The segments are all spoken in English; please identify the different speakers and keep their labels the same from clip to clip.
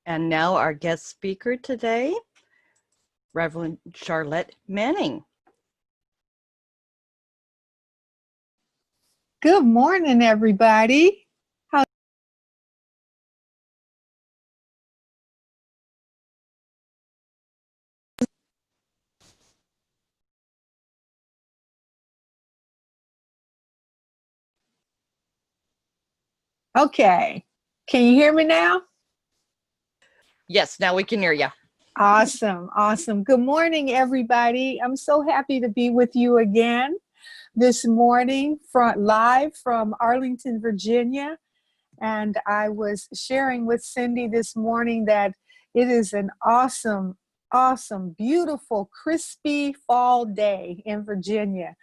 Speaker 1: And now our guest speaker today, Reverend Charlotte Manning.
Speaker 2: Good morning, everybody. Okay. Can you hear me now?
Speaker 1: Yes, now we can hear you.
Speaker 2: Awesome. Awesome. Good morning, everybody. I'm so happy to be with you again this morning live from Arlington, Virginia. And I was sharing with Cindy this morning that it is an awesome, beautiful, crispy fall day in Virginia.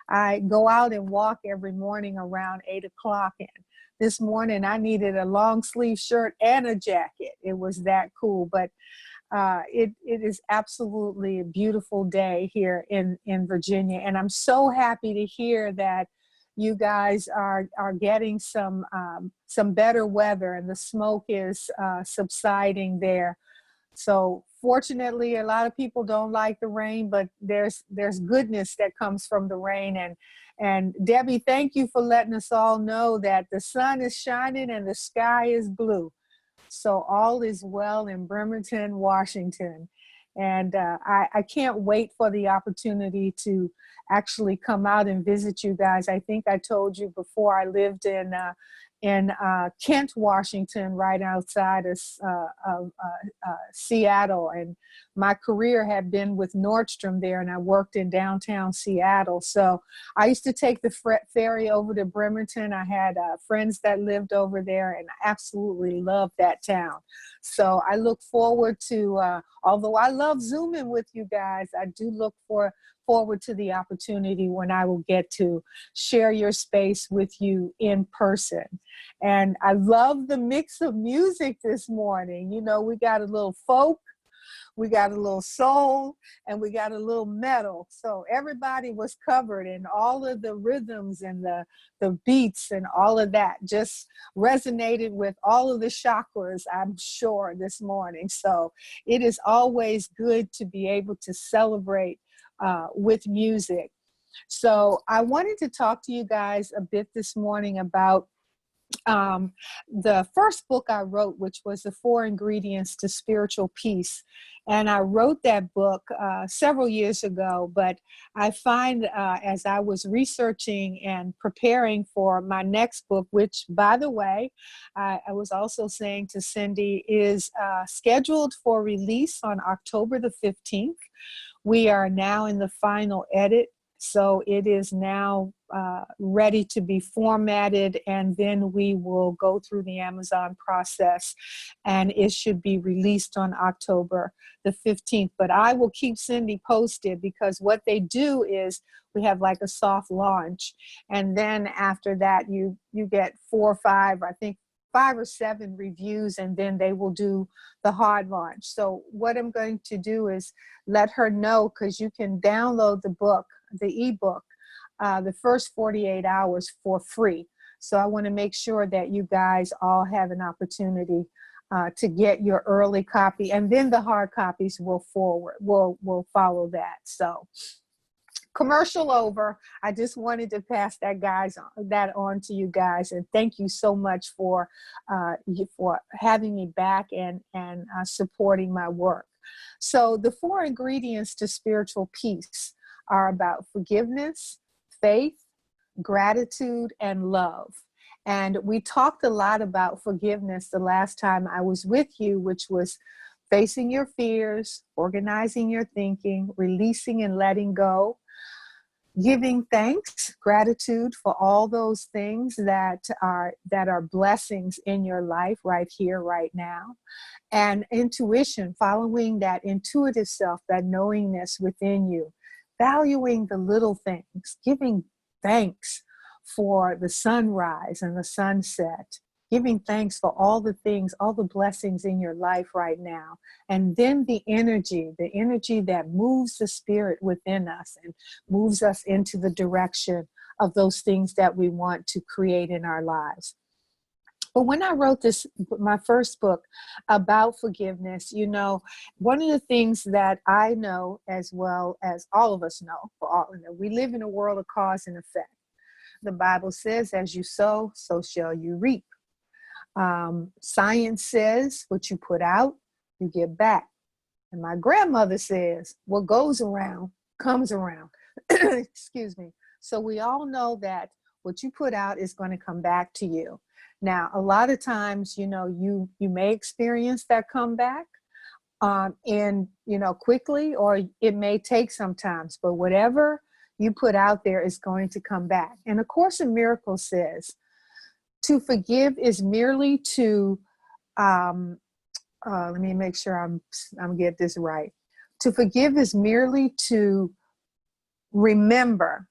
Speaker 2: I go out and walk every morning around 8 o'clock. And this morning I needed a long sleeve shirt and a jacket. It was that cool. But it is absolutely a beautiful day here in Virginia. And I'm so happy to hear that you guys are getting some better weather and the smoke is subsiding there. So fortunately, a lot of people don't like the rain, but there's goodness that comes from the rain. And Debbie, thank you for letting us all know that the sun is shining and the sky is blue. So all is well in Bremerton, Washington. And I can't wait for the opportunity to actually come out and visit you guys. I think I told you before, I lived in Kent, Washington, right outside of Seattle. And my career had been with Nordstrom there, and I worked in downtown Seattle. So I used to take the ferry over to Bremerton. I had friends that lived over there, and I absolutely loved that town. So I look forward to, although I love Zooming with you guys, I do look forward to the opportunity when I will get to share your space with you in person. And I love the mix of music this morning. You know, we got a little folk, we got a little soul, and we got a little metal. So everybody was covered, and all of the rhythms and the beats and all of that just resonated with all of the chakras, I'm sure, this morning. So it is always good to be able to celebrate with music. So I wanted to talk to you guys a bit this morning about the first book I wrote, which was The 4 Ingredients to Spiritual Peace. And I wrote that book several years ago, but I find as I was researching and preparing for my next book, which, by the way, I was also saying to Cindy, is scheduled for release on October the 15th. We are now in the final edit. So it is now ready to be formatted, and then we will go through the Amazon process, and it should be released on October the 15th. But I will keep Cindy posted, because what they do is we have like a soft launch, and then after that you get 4 or 5, I think 5 or 7 reviews, and then they will do the hard launch. So what I'm going to do is let her know, because you can download the book, the ebook, the first 48 hours for free. So I want to make sure that you guys all have an opportunity to get your early copy, and then the hard copies will follow that. So commercial over. I just wanted to pass that on to you guys, and thank you so much for having me back and supporting my work. So the 4 ingredients to spiritual peace are about forgiveness, faith, gratitude, and love. And we talked a lot about forgiveness the last time I was with you, which was facing your fears, organizing your thinking, releasing and letting go, giving thanks, gratitude for all those things that are blessings in your life right here, right now. And intuition, following that intuitive self, that knowingness within you, valuing the little things, giving thanks for the sunrise and the sunset, giving thanks for all the things, all the blessings in your life right now. And then the energy that moves the spirit within us and moves us into the direction of those things that we want to create in our lives. But when I wrote this, my first book about forgiveness, you know, one of the things that I know, as well as all of us know, we live in a world of cause and effect. The Bible says, as you sow, so shall you reap. Science says, what you put out, you get back. And my grandmother says, what goes around comes around. Excuse me. So we all know that what you put out is going to come back to you. Now, a lot of times, you know, you may experience that comeback quickly, or it may take some times, but whatever you put out there is going to come back. And A Course in Miracles says, to forgive is merely to, let me make sure I'm get this right. To forgive is merely to remember.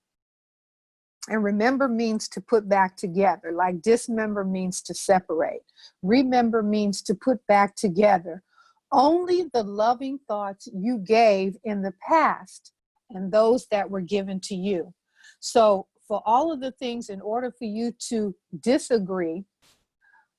Speaker 2: And remember means to put back together, like dismember means to separate. Remember means to put back together only the loving thoughts you gave in the past and those that were given to you. So for all of the things, in order for you to disagree,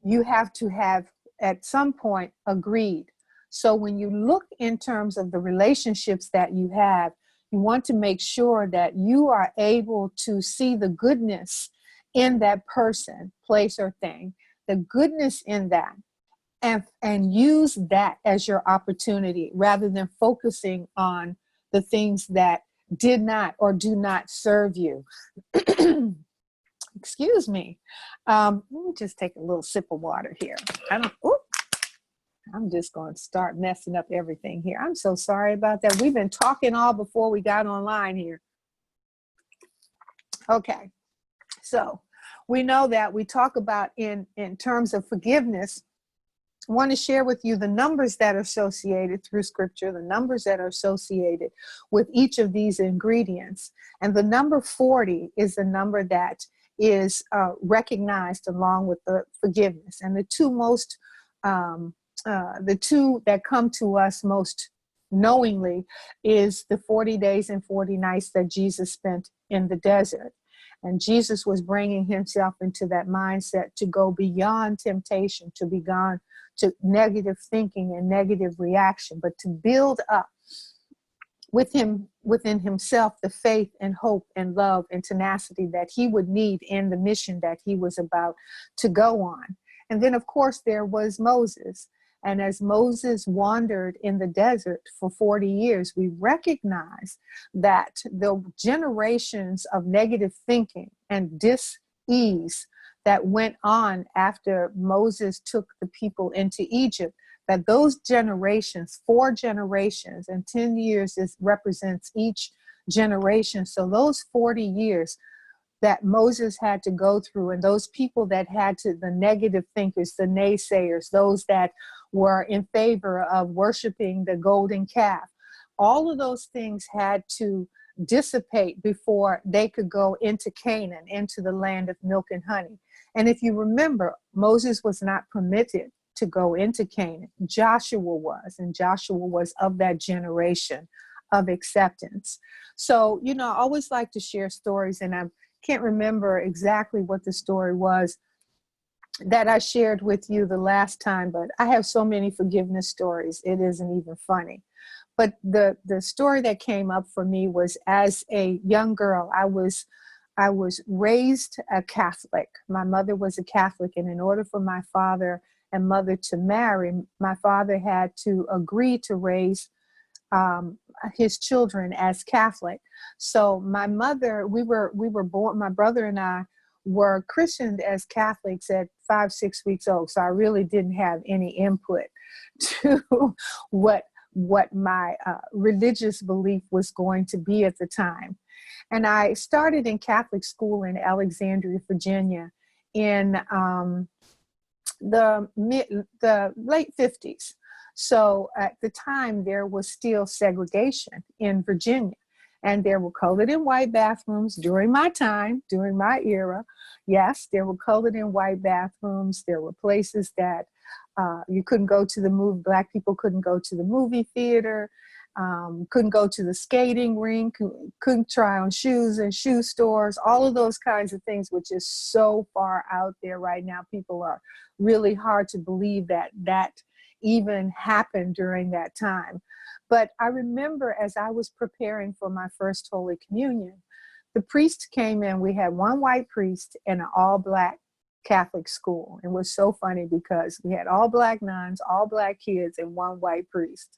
Speaker 2: you have to have at some point agreed. So when you look in terms of the relationships that you have, you want to make sure that you are able to see the goodness in that person, place, or thing, the goodness in that, and use that as your opportunity rather than focusing on the things that did not or do not serve you. Excuse me. Let me just take a little sip of water here. I'm just going to start messing up everything here. I'm so sorry about that. We've been talking all before we got online here. Okay. So we know that we talk about in terms of forgiveness. I want to share with you the numbers that are associated through scripture, the numbers that are associated with each of these ingredients. And the number 40 is the number that is recognized along with the forgiveness. And the two that come to us most knowingly is the 40 days and 40 nights that Jesus spent in the desert. And Jesus was bringing himself into that mindset to go beyond temptation, to be gone to negative thinking and negative reaction, but to build up within himself the faith and hope and love and tenacity that he would need in the mission that he was about to go on. And then, of course, there was Moses. And as Moses wandered in the desert for 40 years, we recognize that the generations of negative thinking and dis-ease that went on after Moses took the people into Egypt, that those generations, 4 generations, and 10 years represents each generation. So those 40 years that Moses had to go through, and those people that had to, the negative thinkers, the naysayers, those that were in favor of worshiping the golden calf, all of those things had to dissipate before they could go into Canaan, into the land of milk and honey. And if you remember, Moses was not permitted to go into Canaan. Joshua was, and Joshua was of that generation of acceptance. So, you know, I always like to share stories, and I can't remember exactly what the story was that I shared with you the last time, but I have so many forgiveness stories, it isn't even funny. But the story that came up for me was, as a young girl, I was raised a Catholic. My mother was a Catholic, and in order for my father and mother to marry, my father had to agree to raise his children as Catholic. So my mother, we were born, my brother and I were christened as Catholics at 5-6 weeks old. So I really didn't have any input to what my religious belief was going to be at the time. And I started in Catholic school in Alexandria, Virginia in the late 50s. So at the time, there was still segregation in Virginia. And there were colored and white bathrooms during my time, during my era. Yes, there were colored and white bathrooms. There were places that you couldn't go to the movie, Black people couldn't go to the movie theater. Couldn't go to the skating rink, couldn't try on shoes in shoe stores, all of those kinds of things, which is so far out there right now. People are really hard to believe that that even happened during that time. But I remember as I was preparing for my first Holy Communion, the priest came in. We had one white priest and an all-black Catholic school. It was so funny because we had all black nuns, all black kids, and one white priest.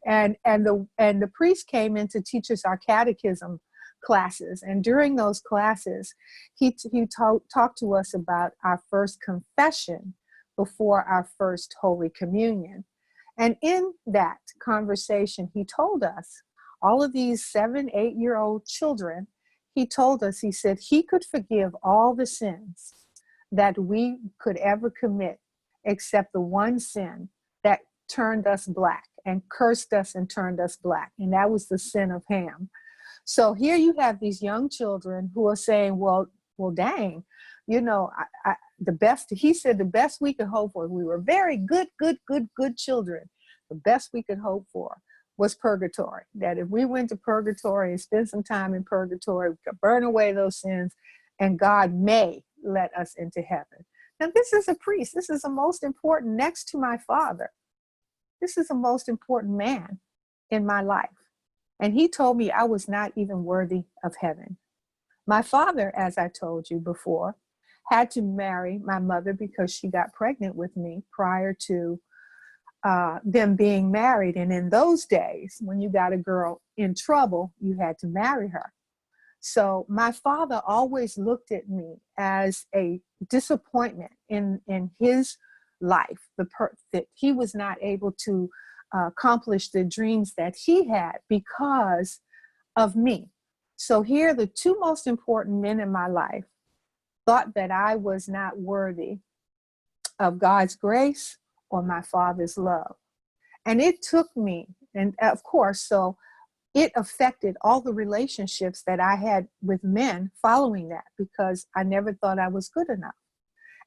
Speaker 2: And the priest came in to teach us our catechism classes. And during those classes, he talked to us about our first confession before our first Holy Communion. And in that conversation, he told us, all of these 7, 8-year-old children, he told us, he said he could forgive all the sins that we could ever commit, except the one sin that turned us black and cursed us and turned us black. And that was the sin of Ham. So here you have these young children who are saying, well, dang, you know, the best, he said the best we could hope for, we were very good children. The best we could hope for was purgatory. That if we went to purgatory and spent some time in purgatory, we could burn away those sins and God may let us into heaven. Now this is a priest. This is the most important, next to my father. This is the most important man in my life. And he told me I was not even worthy of heaven. My father, as I told you before, had to marry my mother because she got pregnant with me prior to them being married. And in those days, when you got a girl in trouble, you had to marry her. So my father always looked at me as a disappointment in his life, that he was not able to accomplish the dreams that he had because of me. So here, the two most important men in my life thought that I was not worthy of God's grace or my father's love. And it took me, and of course, so it affected all the relationships that I had with men following that, because I never thought I was good enough.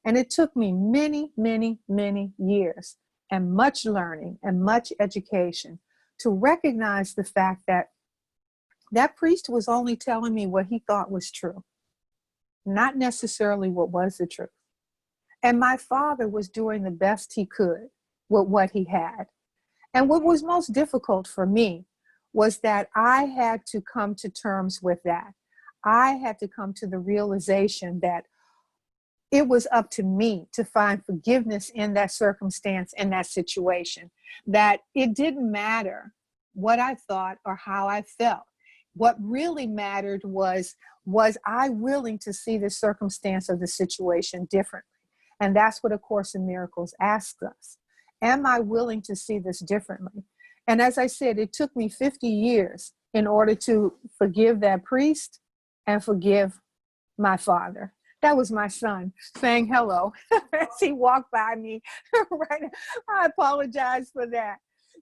Speaker 2: And it took me many, many, many years and much learning and much education to recognize the fact that that priest was only telling me what he thought was true, not necessarily what was the truth. And my father was doing the best he could with what he had. And what was most difficult for me was that I had to come to terms with that. I had to come to the realization that it was up to me to find forgiveness in that circumstance, in that situation, that it didn't matter what I thought or how I felt. What really mattered was I willing to see the circumstance of the situation differently? And that's what A Course in Miracles asks us. Am I willing to see this differently? And as I said, it took me 50 years in order to forgive that priest and forgive my father. That was my son saying hello as he walked by me. Right? I apologize for that.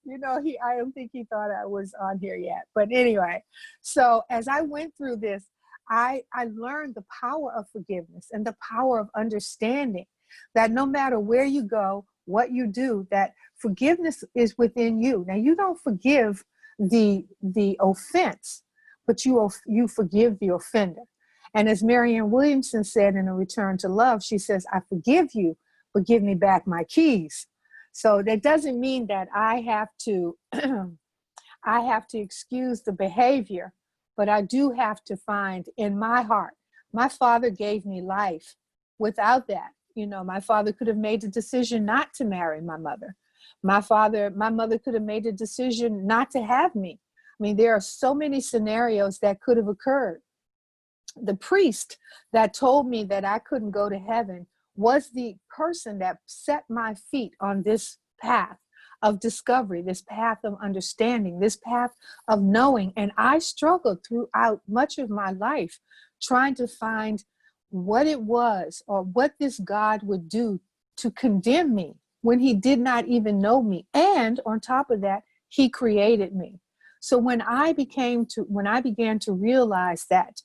Speaker 2: You know, I don't think he thought I was on here yet. But anyway, so as I went through this, I learned the power of forgiveness and the power of understanding that no matter where you go, what you do, that forgiveness is within you. Now, you don't forgive the offense, but you forgive the offender. And as Marianne Williamson said in A Return to Love, she says, I forgive you, but give me back my keys. So that doesn't mean that I have to excuse the behavior, but I do have to find in my heart, my father gave me life. Without that, you know, my father could have made the decision not to marry my mother. My mother could have made the decision not to have me. I mean, there are so many scenarios that could have occurred. The priest that told me that I couldn't go to heaven was the person that set my feet on this path of discovery, this path of understanding, this path of knowing. And I struggled throughout much of my life trying to find what it was or what this God would do to condemn me when he did not even know me. And on top of that, he created me. So when I began to realize that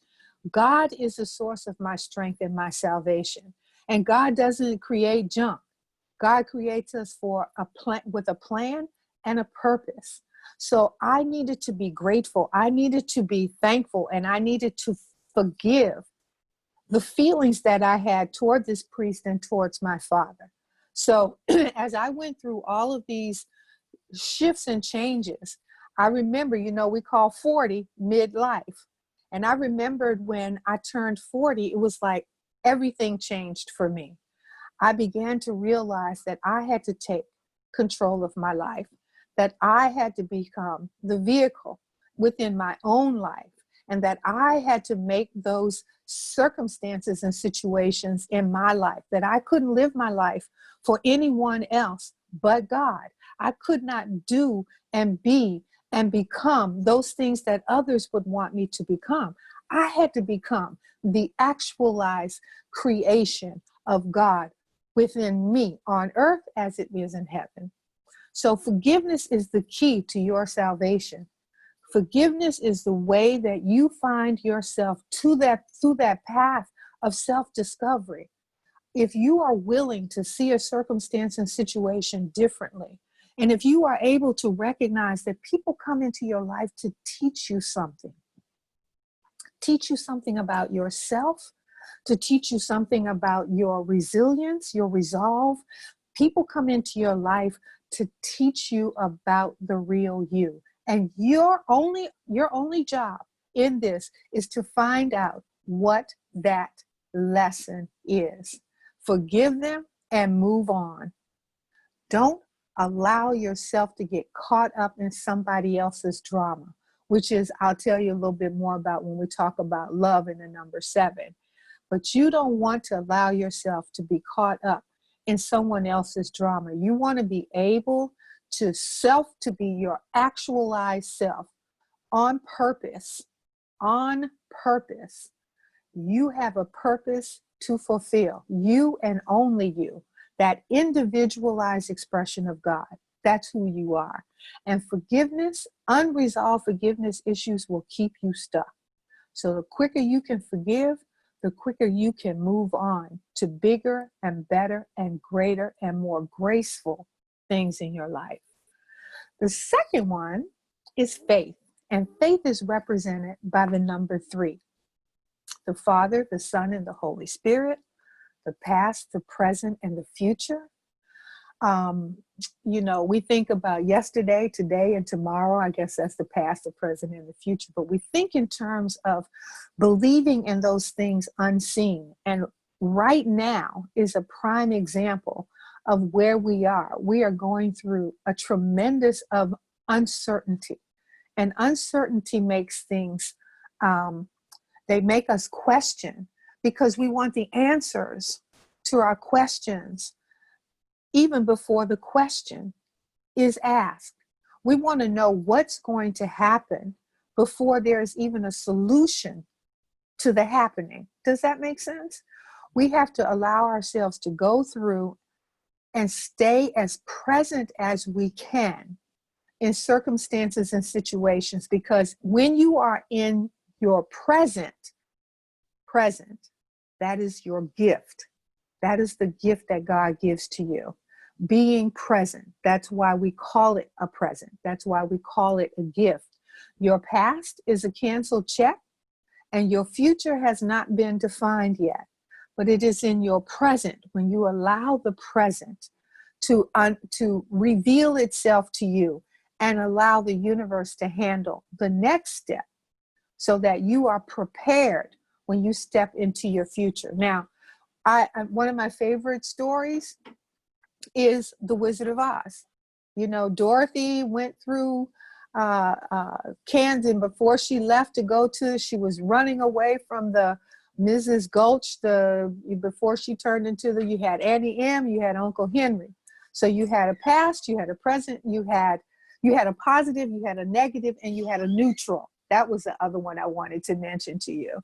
Speaker 2: God is the source of my strength and my salvation, and God doesn't create junk. God creates us for with a plan and a purpose. So I needed to be grateful. I needed to be thankful, and I needed to forgive the feelings that I had toward this priest and towards my father. So as I went through all of these shifts and changes, I remember, we call 40 midlife. And I remembered when I turned 40, it was like everything changed for me. I began to realize that I had to take control of my life, that I had to become the vehicle within my own life, and that I had to make those circumstances and situations in my life, that I couldn't live my life for anyone else but God. I could not do and be and become those things that others would want me to become. I had to become the actualized creation of God within me on earth as it is in heaven. So forgiveness is the key to your salvation. Forgiveness is the way that you find yourself through that path of self-discovery. If you are willing to see a circumstance and situation differently, and if you are able to recognize that people come into your life to teach you something about yourself, to teach you something about your resilience, your resolve. People come into your life to teach you about the real you. And your only job in this is to find out what that lesson is. Forgive them and move on. Don't allow yourself to get caught up in somebody else's drama, which is, I'll tell you a little bit more about when we talk about love in the number 7. But you don't want to allow yourself to be caught up in someone else's drama. You want to be able to be your actualized self on purpose. On purpose. You have a purpose to fulfill. You and only you. That individualized expression of God. That's who you are. And forgiveness, unresolved forgiveness issues will keep you stuck. So the quicker you can forgive, the quicker you can move on to bigger and better and greater and more graceful things in your life. The second one is faith. And faith is represented by the number 3. The Father, the Son, and the Holy Spirit, the past, the present, and the future. We think about yesterday, today, and tomorrow. I guess that's the past, the present, and the future. But we think in terms of believing in those things unseen. And right now is a prime example of where we are. We are going through a tremendous of uncertainty. And uncertainty makes things, they make us question, because we want the answers to our questions even before the question is asked. We want to know what's going to happen before there's even a solution to the happening. Does that make sense? We have to allow ourselves to go through and stay as present as we can in circumstances and situations, because when you are in your present, that is your gift. That is the gift that God gives to you. Being present. That's why we call it a present. That's why we call it a gift. Your past is a canceled check, and your future has not been defined yet. But it is in your present, when you allow the present to reveal itself to you and allow the universe to handle the next step, so that you are prepared when you step into your future. Now, one of my favorite stories is The Wizard of Oz. Dorothy went through Camden before she left to go to, she was running away from the Mrs. Gulch, before she turned into you had Auntie M, you had Uncle Henry. So you had a past, you had a present, you had a positive, you had a negative, and you had a neutral. That was the other one I wanted to mention to you.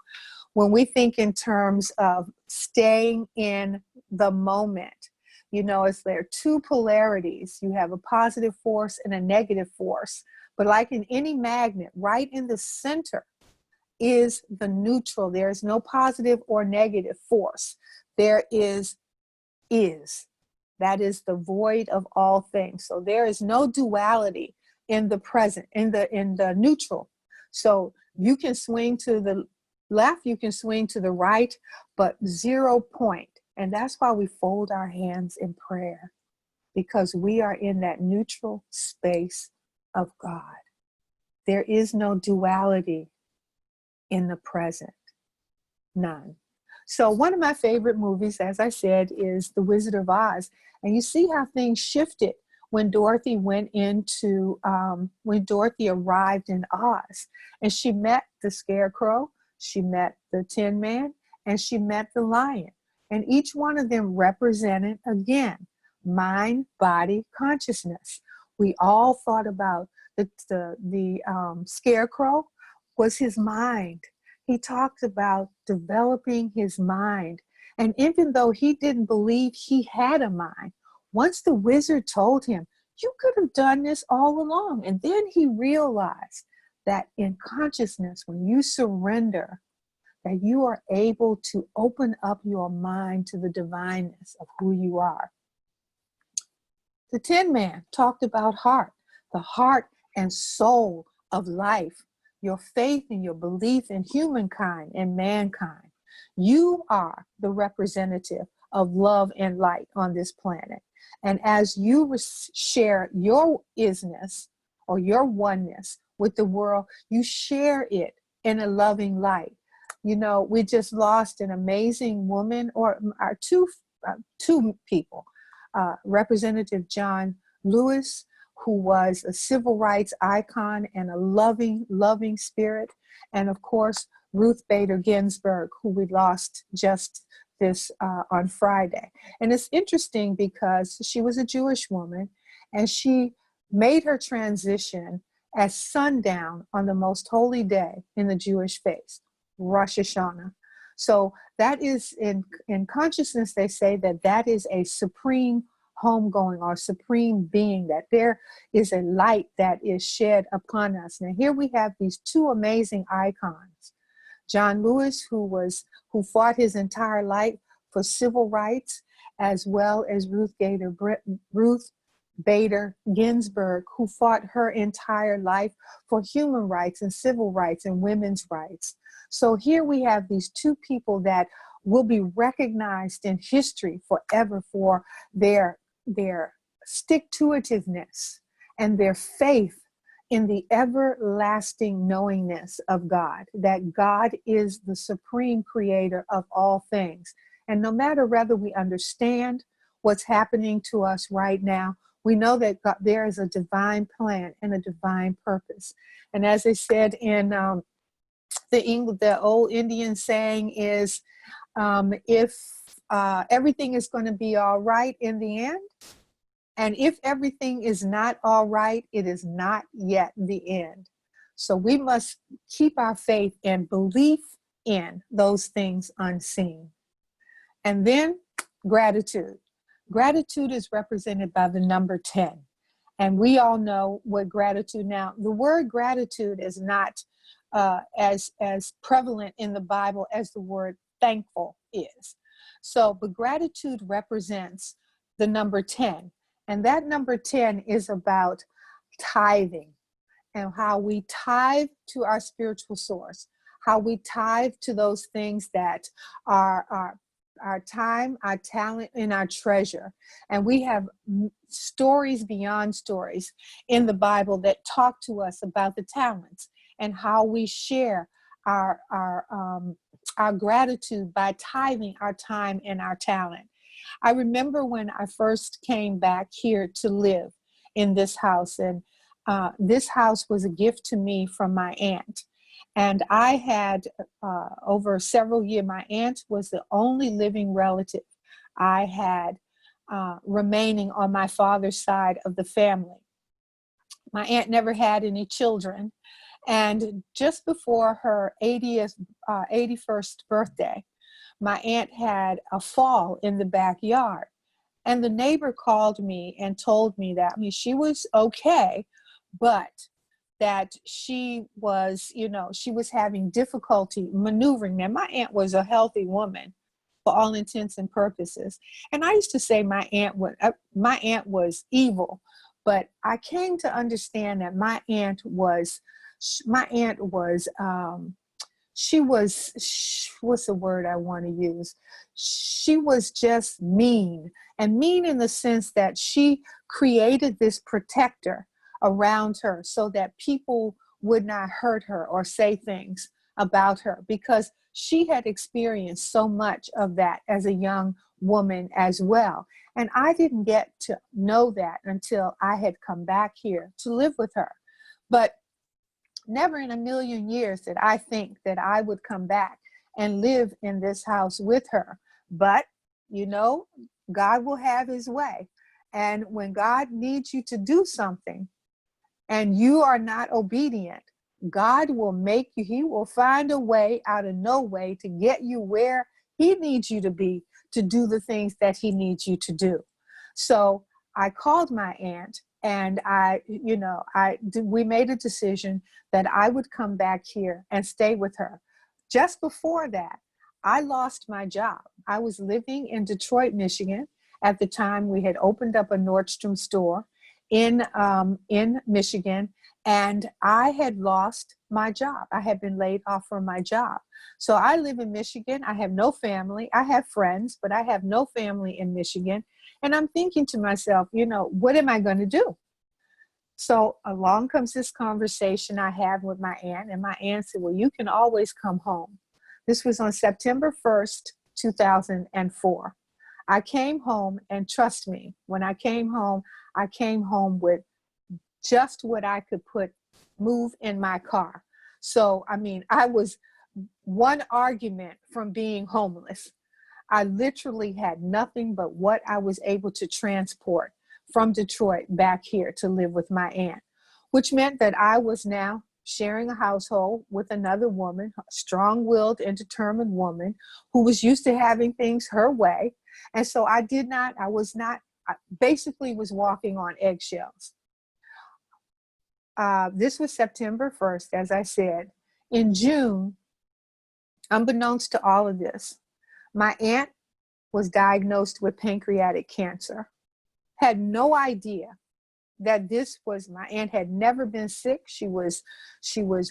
Speaker 2: When we think in terms of staying in the moment, there are 2 polarities. You have a positive force and a negative force. But like in any magnet, right in the center is the neutral. There is no positive or negative force. There is. That is the void of all things. So there is no duality in the present, in the neutral. So you can swing to the left, you can swing to the right, but 0 point. And that's why we fold our hands in prayer, because we are in that neutral space of God. There is no duality in the present, none. So one of my favorite movies, as I said, is The Wizard of Oz. And you see how things shifted when Dorothy when Dorothy arrived in Oz, and she met the Scarecrow, she met the Tin Man, and she met the Lion. And each one of them represented, again, mind, body, consciousness. We all thought about the Scarecrow was his mind. He talked about developing his mind. And even though he didn't believe he had a mind, once the wizard told him, you could have done this all along. And then he realized that in consciousness, when you surrender, that you are able to open up your mind to the divineness of who you are. The Tin Man talked about heart, the heart and soul of life, your faith and your belief in humankind and mankind. You are the representative of love and light on this planet. And as you share your isness or your oneness with the world, you share it in a loving light. You know, we just lost an amazing woman, or our two people, Representative John Lewis, who was a civil rights icon and a loving, loving spirit. And of course, Ruth Bader Ginsburg, who we lost just this on Friday. And it's interesting because she was a Jewish woman, and she made her transition at sundown on the most holy day in the Jewish faith, Rosh Hashanah. So that is, in consciousness, they say that that is a supreme homegoing or supreme being, that there is a light that is shed upon us. Now here we have these two amazing icons. John Lewis, who fought his entire life for civil rights, as well as Ruth Bader Ginsburg, who fought her entire life for human rights and civil rights and women's rights. So here we have these two people that will be recognized in history forever for their stick-to-itiveness and their faith in the everlasting knowingness of God, that God is the supreme creator of all things. And no matter whether we understand what's happening to us right now, we know that God, there is a divine plan and a divine purpose. And as they said in the old Indian saying is, if everything is going to be all right in the end, and if everything is not all right, it is not yet the end. So we must keep our faith and belief in those things unseen. And then gratitude. Gratitude is represented by the number 10. And we all know what gratitude, now the word gratitude is not as prevalent in the Bible as the word thankful is. So, but gratitude represents the number 10. And that number 10 is about tithing, and how we tithe to our spiritual source, how we tithe to those things that are our time, our talent, and our treasure. And we have stories beyond stories in the Bible that talk to us about the talents and how we share our gratitude by tithing our time and our talent. I remember when I first came back here to live in this house, and this house was a gift to me from my aunt. And I had, over several years, my aunt was the only living relative I had remaining on my father's side of the family. My aunt never had any children. And just before her 81st birthday, my aunt had a fall in the backyard. And the neighbor called me and told me that, I mean, she was okay, but that she was, she was having difficulty maneuvering. Now, my aunt was a healthy woman for all intents and purposes. And I used to say my aunt was evil, But I came to understand that my aunt was, what's the word I want to use? She was just mean, and mean in the sense that she created this protector around her so that people would not hurt her or say things about her, because she had experienced so much of that as a young woman as well. And I didn't get to know that until I had come back here to live with her. But never in a million years did I think that I would come back and live in this house with her. But, you know, God will have his way. And when God needs you to do something and you are not obedient, God will make you, he will find a way out of no way to get you where he needs you to be, to do the things that he needs you to do. So I called my aunt, and we made a decision that I would come back here and stay with her. Just before that, I lost my job. I was living in Detroit, Michigan. At the time, we had opened up a Nordstrom store in Michigan, and I had lost my job. I had been laid off from my job. So I live in Michigan. I have no family. I have friends, but I have no family in Michigan. And I'm thinking to myself, what am I going to do? So along comes this conversation I had with my aunt, and my aunt said, well, you can always come home. This was on September 1st, 2004. I came home, and trust me, when I came home with just what I could move in my car. So, I was one argument from being homeless. I literally had nothing but what I was able to transport from Detroit back here to live with my aunt, which meant that I was now sharing a household with another woman, a strong-willed and determined woman who was used to having things her way. And so I basically was walking on eggshells. This was September 1st, as I said. In June, unbeknownst to all of this, my aunt was diagnosed with pancreatic cancer. Had no idea that my aunt had never been sick. She was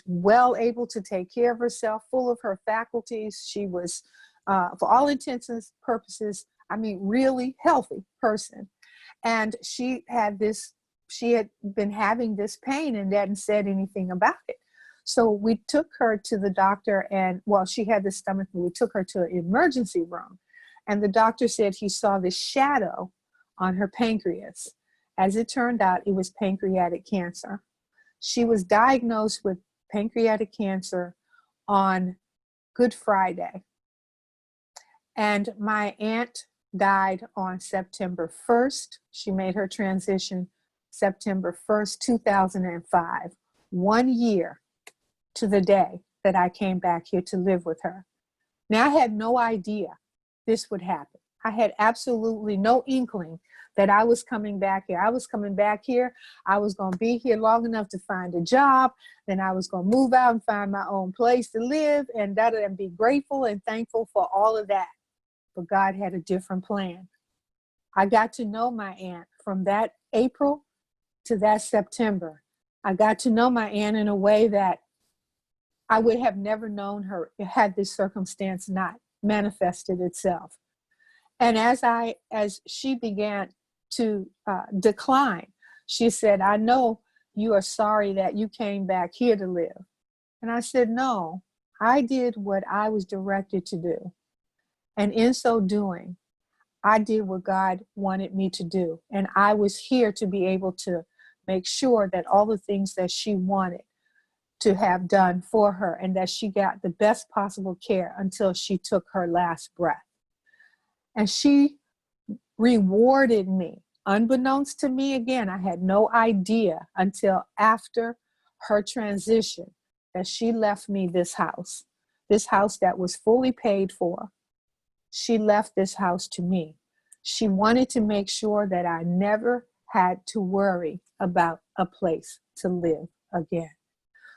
Speaker 2: well able to take care of herself, full of her faculties. She was, for all intents and purposes, really healthy person. And she had been having this pain and hadn't said anything about it. So we took her to the doctor, and she had the stomach, and we took her to an emergency room. And the doctor said he saw this shadow on her pancreas. As it turned out, it was pancreatic cancer. She was diagnosed with pancreatic cancer on Good Friday. And my aunt died on September 1st. She made her transition September 1st, 2005, 1 year to the day that I came back here to live with her. Now, I had no idea this would happen. I had absolutely no inkling that I was coming back here. I was coming back here. I was going to be here long enough to find a job. Then I was going to move out and find my own place to live, and be grateful and thankful for all of that. But God had a different plan. I got to know my aunt from that April to that September. I got to know my aunt in a way that I would have never known her had this circumstance not manifested itself. And as she began to decline, she said, I know you are sorry that you came back here to live. And I said, no, I did what I was directed to do. And in so doing, I did what God wanted me to do. And I was here to be able to make sure that all the things that she wanted to have done for her, and that she got the best possible care until she took her last breath. And she rewarded me, unbeknownst to me. Again, I had no idea until after her transition that she left me this house that was fully paid for. She left this house to me. She wanted to make sure that I never had to worry about a place to live again.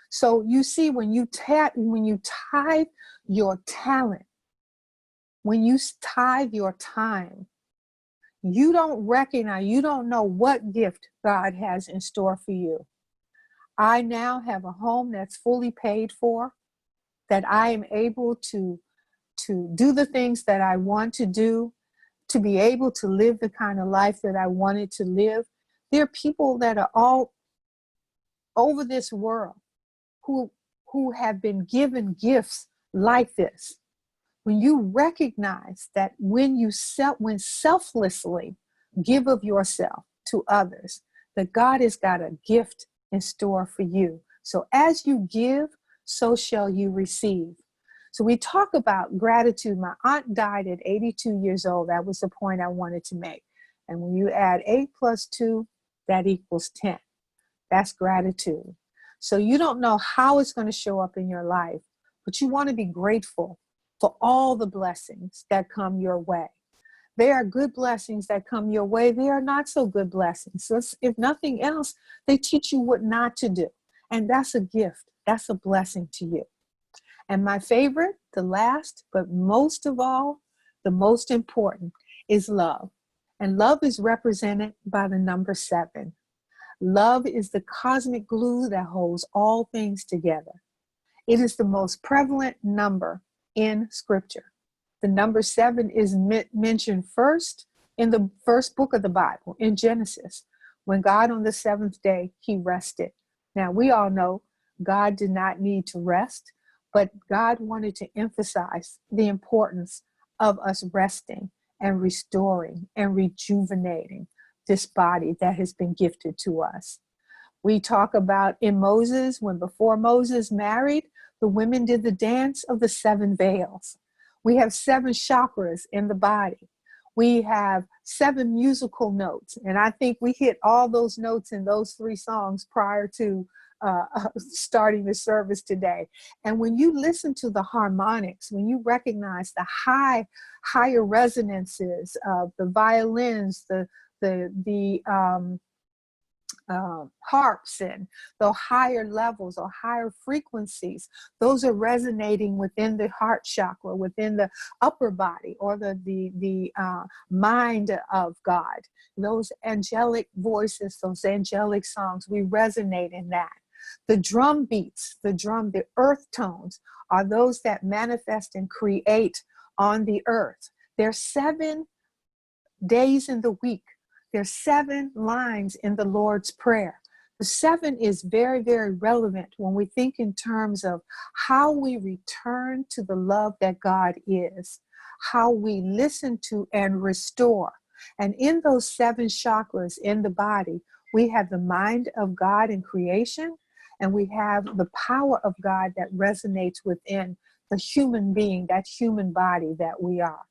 Speaker 2: So you see, when you tithe your talent, when you tithe your time, you don't recognize, you don't know what gift God has in store for you. I now have a home that's fully paid for, that I am able to do the things that I want to do, to be able to live the kind of life that I wanted to live. There are people that are all over this world who have been given gifts like this. When you recognize that when selflessly give of yourself to others, that God has got a gift in store for you. So as you give, so shall you receive. So we talk about gratitude. My aunt died at 82 years old. That was the point I wanted to make. And when you add 8 plus 2, that equals 10. That's gratitude. So you don't know how it's going to show up in your life, but you want to be grateful for all the blessings that come your way. There are good blessings that come your way. There are not so good blessings. So if nothing else, they teach you what not to do. And that's a gift. That's a blessing to you. And my favorite, the last, but most of all, the most important is love. And love is represented by the number 7. Love is the cosmic glue that holds all things together. It is the most prevalent number in Scripture. The number 7 is mentioned first in the first book of the Bible, in Genesis, when God on the 7th day, he rested. Now, we all know God did not need to rest, but God wanted to emphasize the importance of us resting and restoring and rejuvenating this body that has been gifted to us. We talk about in Moses, when before Moses married, the women did the dance of the 7 veils. We have 7 chakras in the body. We have 7 musical notes. And I think we hit all those notes in those 3 songs prior to starting the service today. And when you listen to the harmonics, when you recognize the higher resonances of the violins, the harps and the higher levels or higher frequencies, those are resonating within the heart chakra, within the upper body, or the mind of God. Those angelic voices, those angelic songs, we resonate in that. The drum beats, the earth tones are those that manifest and create on the earth. There's 7 days in the week. There's 7 lines in the Lord's Prayer. The 7 is very, very relevant when we think in terms of how we return to the love that God is, how we listen to and restore. And in those 7 chakras in the body, we have the mind of God in creation, and we have the power of God that resonates within the human being, that human body that we are.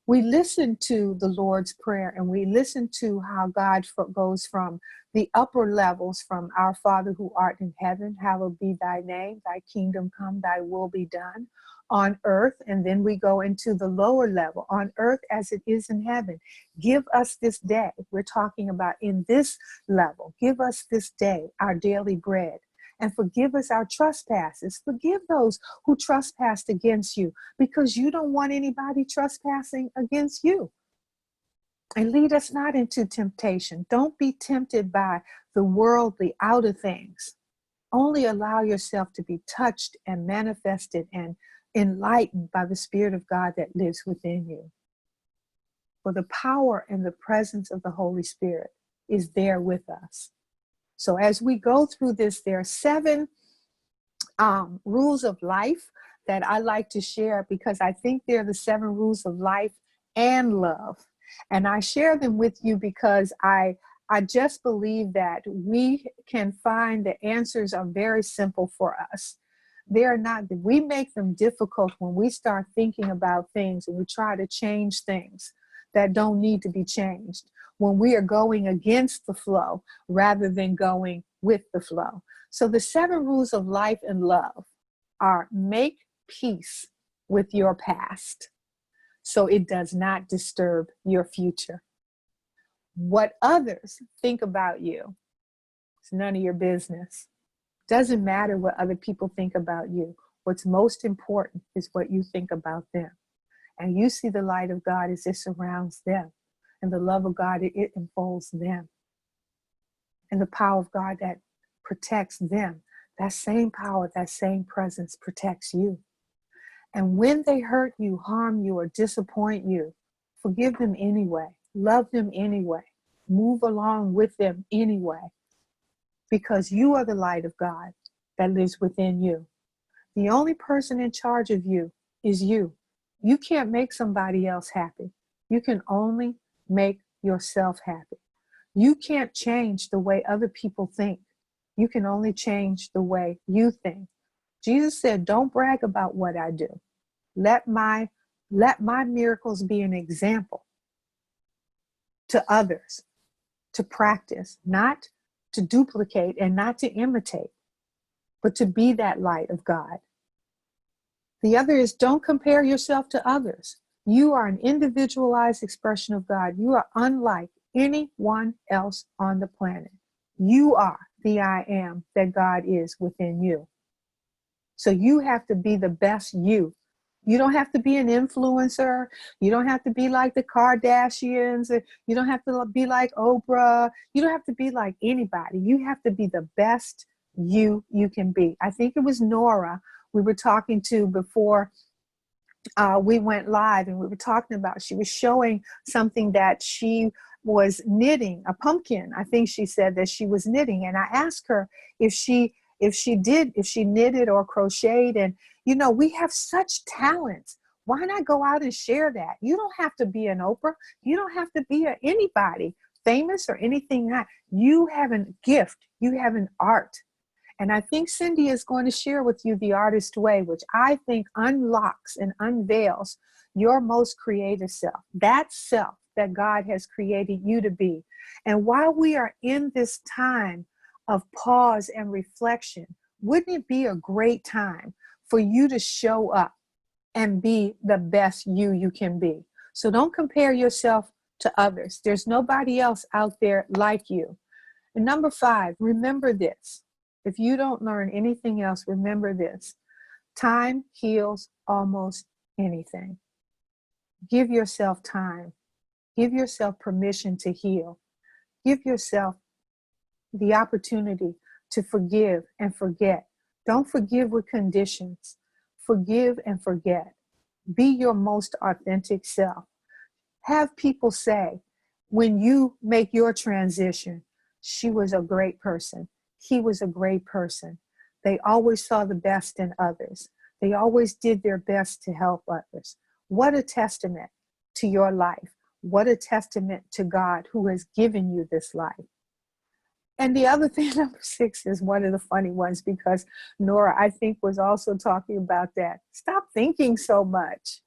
Speaker 2: We listen to the Lord's Prayer, and we listen to how God goes from the upper levels, from our Father who art in heaven, hallowed be thy name, thy kingdom come, thy will be done on earth. And then we go into the lower level, on earth as it is in heaven. Give us this day. We're talking about in this level. Give us this day our daily bread. And forgive us our trespasses. Forgive those who trespassed against you, because you don't want anybody trespassing against you. And lead us not into temptation. Don't be tempted by the worldly outer things. Only allow yourself to be touched and manifested and enlightened by the Spirit of God that lives within you. For the power and the presence of the Holy Spirit is there with us. So as we go through this, there are 7 rules of life that I like to share, because I think they're the 7 rules of life and love. And I share them with you because I just believe that we can find the answers are very simple for us. They're not, we make them difficult when we start thinking about things and we try to change things that don't need to be changed, when we are going against the flow rather than going with the flow. So the 7 rules of life and love are: make peace with your past so it does not disturb your future. What others think about you, it's none of your business. Doesn't matter what other people think about you. What's most important is what you think about them. And you see the light of God as it surrounds them. and the love of God, it enfolds them. And the power of God that protects them, that same power, that same presence protects you. And when they hurt you, harm you, or disappoint you, forgive them anyway. Love them anyway. Move along with them anyway. Because you are the light of God that lives within you. The only person in charge of you is you. You can't make somebody else happy. You can only make yourself happy. You can't change the way other people think. You can only change the way you think. Jesus said, don't brag about what I do. Let my miracles be an example to others, to practice, not to duplicate and not to imitate, but to be that light of God. The other is, don't compare yourself to others. You are an individualized expression of God. You are unlike anyone else on the planet. You are the I am that God is within you. So you have to be the best you. You don't have to be an influencer. You don't have to be like the Kardashians. You don't have to be like Oprah. You don't have to be like anybody. You have to be the best you can be. I think it was Nora we were talking to before we went live, and we were talking about, she was showing something that she was knitting, a pumpkin. I think she said that she was knitting. And I asked her if she knitted or crocheted. And, you know, we have such talents. Why not go out and share that? You don't have to be an Oprah. You don't have to be anybody famous or anything. You have a gift. You have an art. And I think Cindy is going to share with you the Artist Way, which I think unlocks and unveils your most creative self, that self that God has created you to be. And while we are in this time of pause and reflection, wouldn't it be a great time for you to show up and be the best you can be? So don't compare yourself to others. There's nobody else out there like you. And number 5, remember this. If you don't learn anything else, remember this. Time heals almost anything. Give yourself time. Give yourself permission to heal. Give yourself the opportunity to forgive and forget. Don't forgive with conditions. Forgive and forget. Be your most authentic self. Have people say, when you make your transition, she was a great person. He was a great person. They always saw the best in others. They always did their best to help others. What a testament to your life. What a testament to God who has given you this life. And the other thing, number 6, is one of the funny ones, because Nora, I think, was also talking about that. Stop thinking so much.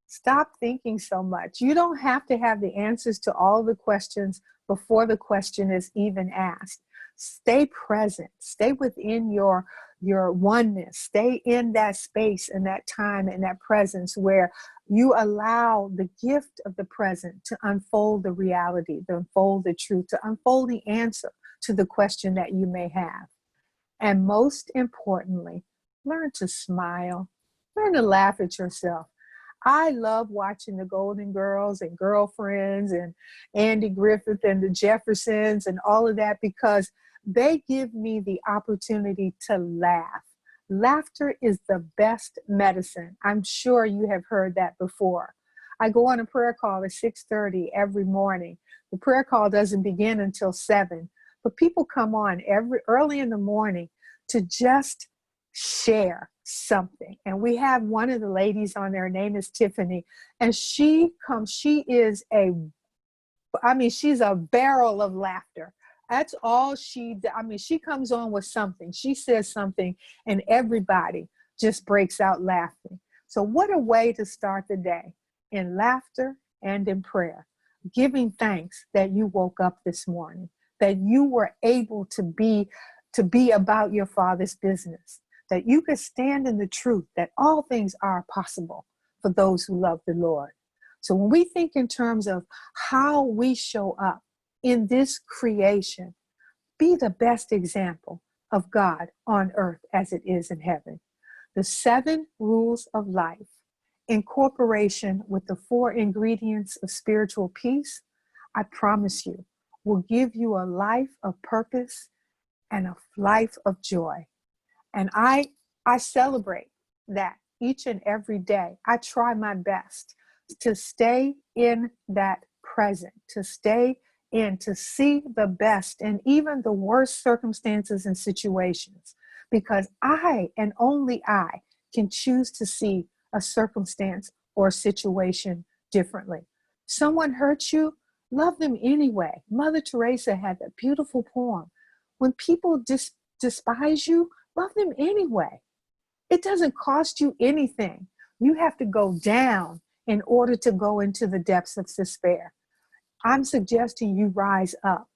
Speaker 2: Stop thinking so much. You don't have to have the answers to all the questions before the question is even asked. Stay present. Stay within your oneness. Stay in that space and that time and that presence where you allow the gift of the present to unfold the reality, to unfold the truth, to unfold the answer to the question that you may have. And most importantly, learn to smile. Learn to laugh at yourself. I love watching the Golden Girls and Girlfriends and Andy Griffith and the Jeffersons and all of that, because they give me the opportunity to laugh. Laughter is the best medicine. I'm sure you have heard that before. I go on a prayer call at 6:30 every morning. The prayer call doesn't begin until 7, but people come on early in the morning to just share something. And we have one of the ladies on there, her name is Tiffany, and she's a barrel of laughter. That's all she comes on with something. She says something and everybody just breaks out laughing. So what a way to start the day, in laughter and in prayer, giving thanks that you woke up this morning, that you were able to be about your Father's business, that you could stand in the truth that all things are possible for those who love the Lord. So when we think in terms of how we show up in this creation, be the best example of God on earth as it is in heaven. The 7 rules of life, in cooperation with the 4 ingredients of spiritual peace, I promise you, will give you a life of purpose and a life of joy. And I celebrate that each and every day. I try my best to stay in that present, to stay in, to see the best in even the worst circumstances and situations, because I and only I can choose to see a circumstance or a situation differently. Someone hurt you, love them anyway. Mother Teresa had that beautiful poem. When people despise you, love them anyway. It doesn't cost you anything. You have to go down in order to go into the depths of despair. I'm suggesting you rise up,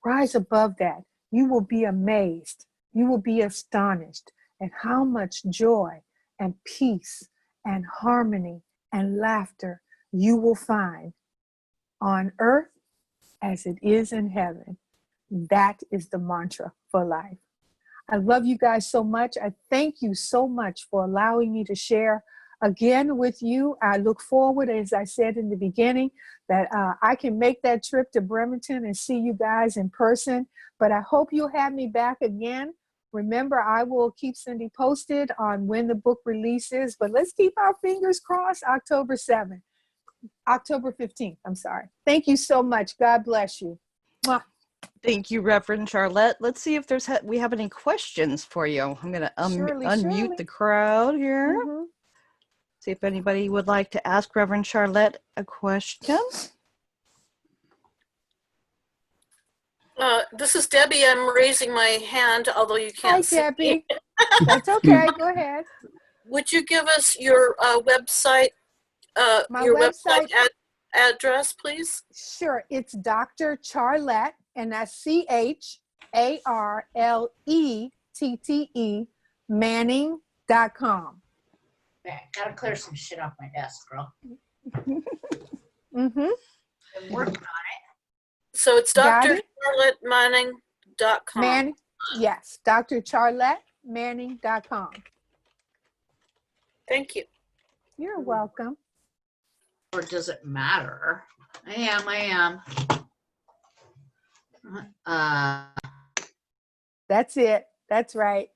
Speaker 2: rise above that. You will be amazed. You will be astonished at how much joy and peace and harmony and laughter you will find on earth as it is in heaven. That is the mantra for life. I love you guys so much. I thank you so much for allowing me to share again with you. I look forward, as I said in the beginning, that I can make that trip to Bremerton and see you guys in person. But I hope you'll have me back again. Remember, I will keep Cindy posted on when the book releases, but let's keep our fingers crossed. October 15th, I'm sorry. Thank you so much. God bless you. Mwah.
Speaker 1: Thank you, Reverend Charlotte. Let's see if we have any questions for you. I'm going to unmute the crowd here.
Speaker 2: Mm-hmm.
Speaker 1: See if anybody would like to ask Reverend Charlotte a question.
Speaker 3: This is Debbie. I'm raising my hand, although you can't see.
Speaker 2: Hi, Debbie. That's okay. Go ahead.
Speaker 3: Would you give us your website, website address, please?
Speaker 2: Sure. It's Dr. Charlette, and that's CHARLETTE Manning.com.
Speaker 4: Gotta clear some shit off my desk, girl.
Speaker 2: Mm-hmm.
Speaker 4: Been working on it.
Speaker 3: So it's drcharlottemanning.com.
Speaker 2: Manning, yes, drcharlettemanning.com.
Speaker 3: Thank you.
Speaker 2: You're welcome.
Speaker 4: Or does it matter? I am.
Speaker 2: That's it. That's right.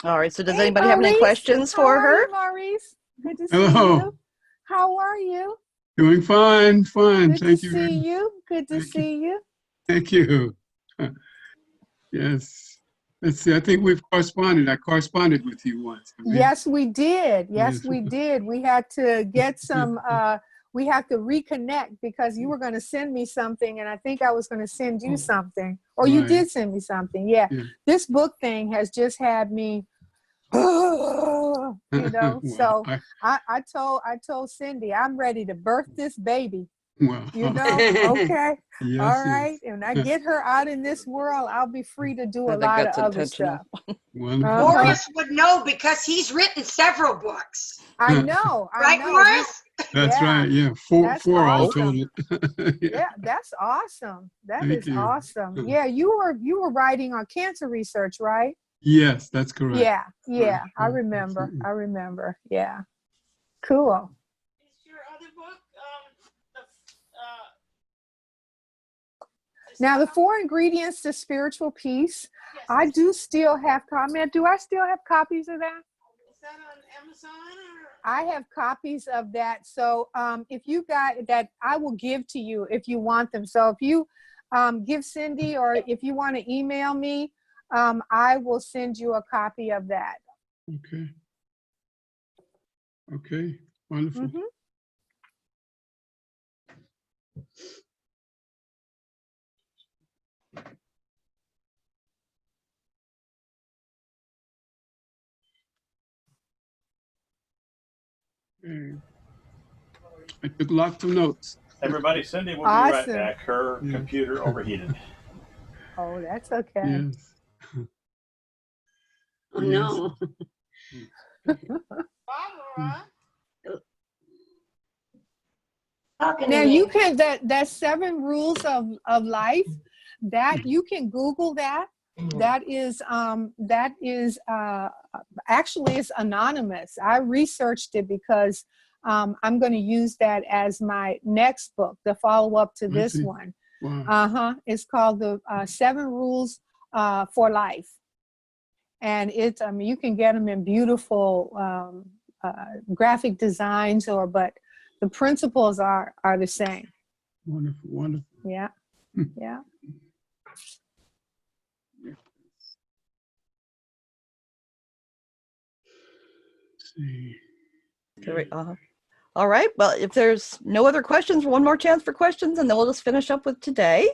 Speaker 1: All right, so does
Speaker 2: Hey,
Speaker 1: anybody have any
Speaker 2: Maurice.
Speaker 1: questions for her?
Speaker 2: You, Maurice? Good to see
Speaker 5: Hello.
Speaker 2: you. How are you?
Speaker 5: Doing fine, fine.
Speaker 2: Good
Speaker 5: Thank
Speaker 2: to
Speaker 5: you.
Speaker 2: see you. Good to
Speaker 5: Thank you.
Speaker 2: see you.
Speaker 5: Thank you. Yes. Let's see. I think we've corresponded. I corresponded with you once.
Speaker 2: Yes, we did. Yes,
Speaker 5: Yes.
Speaker 2: we did. We had to get some, we have to reconnect because you were going to send me something and I think I was going to send you something. Or you
Speaker 5: Right.
Speaker 2: did send me something. Yeah.
Speaker 5: Yeah.
Speaker 2: This book thing has just had me, you know,
Speaker 5: Well,
Speaker 2: so I told Cindy, I'm ready to birth this baby.
Speaker 5: well,
Speaker 2: You know, okay.
Speaker 5: yes,
Speaker 2: All right.
Speaker 5: yes.
Speaker 2: And I get her out in this world, I'll be free to do
Speaker 1: I
Speaker 2: a
Speaker 1: think
Speaker 2: lot of
Speaker 1: that's
Speaker 2: other
Speaker 1: intentional.
Speaker 2: stuff.
Speaker 5: Wonderful.
Speaker 6: Morris would know because he's written several books.
Speaker 2: I know. I
Speaker 6: Right,
Speaker 2: know.
Speaker 6: Morris?
Speaker 5: That's
Speaker 2: Yeah.
Speaker 5: right. Yeah. Four
Speaker 2: That's
Speaker 5: all
Speaker 2: awesome.
Speaker 5: told.
Speaker 2: Yeah, that's awesome. That
Speaker 5: Thank
Speaker 2: is
Speaker 5: you.
Speaker 2: awesome. Yeah, you were writing on cancer research, right?
Speaker 5: Yes, that's correct.
Speaker 2: Yeah, yeah.
Speaker 5: Right,
Speaker 2: I
Speaker 5: right,
Speaker 2: remember.
Speaker 5: absolutely.
Speaker 2: I remember. Yeah. Cool.
Speaker 3: Is your other book,
Speaker 2: Now, the 4 ingredients to spiritual peace, I do still have comment. Do I still have copies of that?
Speaker 3: is that on Amazon or?
Speaker 2: I have copies of that. So if you got that, I will give to you if you want them. So if you give Cindy or if you want to email me, I will send you a copy of that.
Speaker 5: Okay. Okay. Wonderful.
Speaker 2: Mhm.
Speaker 5: Okay. I took lots of notes.
Speaker 7: Everybody, Cindy will be
Speaker 2: Awesome.
Speaker 7: right back. Her
Speaker 5: Yes.
Speaker 7: computer overheated.
Speaker 2: Oh, that's okay.
Speaker 5: Yes.
Speaker 4: Oh, no.
Speaker 3: Barbara?
Speaker 6: Talking
Speaker 2: Now
Speaker 6: to
Speaker 2: you
Speaker 6: me.
Speaker 2: can, that 7 rules of life, that you can Google that. That is actually it's anonymous. I researched it because I'm going to use that as my next book, the follow-up to
Speaker 5: I
Speaker 2: this
Speaker 5: see.
Speaker 2: one.
Speaker 5: Wow.
Speaker 2: It's called the 7 Rules for Life. And it's, I mean, you can get them in beautiful graphic designs, but the principles are the same.
Speaker 5: Wonderful, wonderful.
Speaker 2: Yeah, yeah.
Speaker 5: Let's see.
Speaker 1: All right. Well, if there's no other questions, one more chance for questions, and then we'll just finish up with today.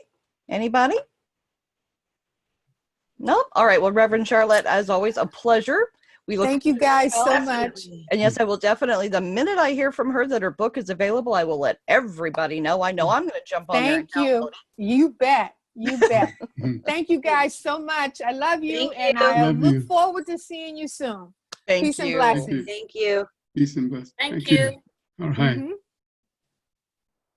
Speaker 1: Anybody? No? All right. Well, Reverend Charlotte, as always, a pleasure. We look
Speaker 2: Thank you guys so
Speaker 1: else.
Speaker 2: much.
Speaker 1: And yes, I will definitely, the minute I hear from her that her book is available, I will let everybody know. I know I'm going to jump on there.
Speaker 2: Thank you. You bet. You bet. Thank you guys so much. I love you,
Speaker 3: Thank
Speaker 2: and
Speaker 3: you.
Speaker 2: I
Speaker 5: Love
Speaker 2: look
Speaker 5: you.
Speaker 2: forward to seeing you soon.
Speaker 1: Thank
Speaker 2: Peace and
Speaker 1: you.
Speaker 2: blessings.
Speaker 3: Thank you.
Speaker 5: Peace and blessings.
Speaker 3: Thank you.
Speaker 5: All right.
Speaker 2: Mhm.